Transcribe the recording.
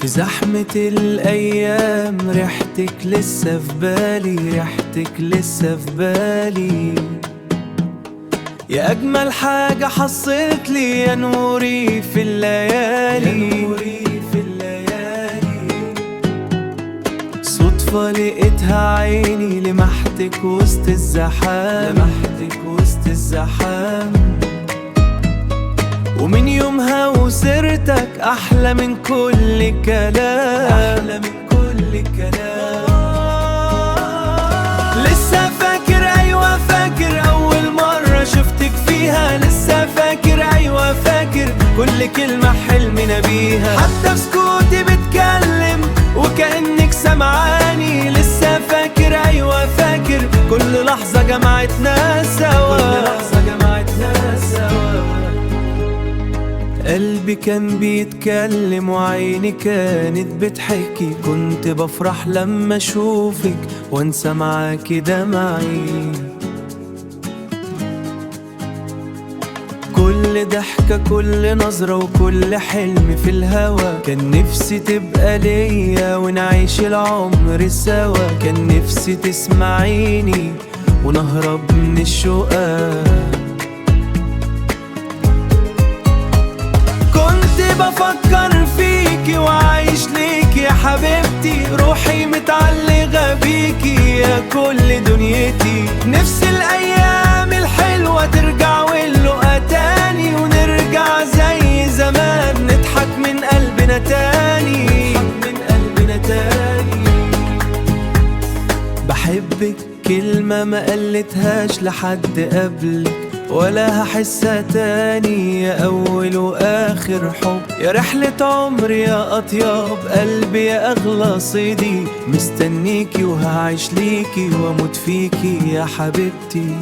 في زحمة الأيام ريحتك لسه في بالي، ريحتك لسه في بالي. يا أجمل حاجة حصلت لي يا نوري في الليالي، يا نوري في الليالي. صدفة لقيتها عيني لمحتك وسط الزحام، لمحتك وسط الزحام. ومن يومها وسيرتك أحلى من كل كلام، أحلى من كل كلام. لسه فاكر أيوة فاكر أول مرة شفتك فيها، لسه فاكر أيوة فاكر كل كلمة حلمنا بيها. حتى بسكوتي بتكلم وكأنك سمعاني، لسه فاكر أيوة فاكر كل لحظة جمعتنا سوا، كل لحظة جمعتنا سوا. قلبي كان بيتكلم وعيني كانت بتحكي، كنت بفرح لما اشوفك وانسى معاكي دمعي. كل ضحكة كل نظرة وكل حلم في الهوا، كان نفسي تبقى ليا ونعيش العمر سوا. كان نفسي تسمعيني ونهرب من الشقاق. بفكر فيكي وعايش ليكي يا حبيبتي، روحي متعلقة بيكي يا كل دنيتي. نفس الأيام الحلوة ترجع واللقا تاني، ونرجع زي زمان نضحك من قلبنا تاني، نضحك من قلبنا تاني. بحبك كلمة ما قلتهاش لحد قبلك ولا هحسها تاني، يا أول وآخر حب، يا رحلة عمري يا أطيب قلبي يا أغلى صيدي. مستنيكي وهعيش ليكي واموت فيكي يا حبيبتي.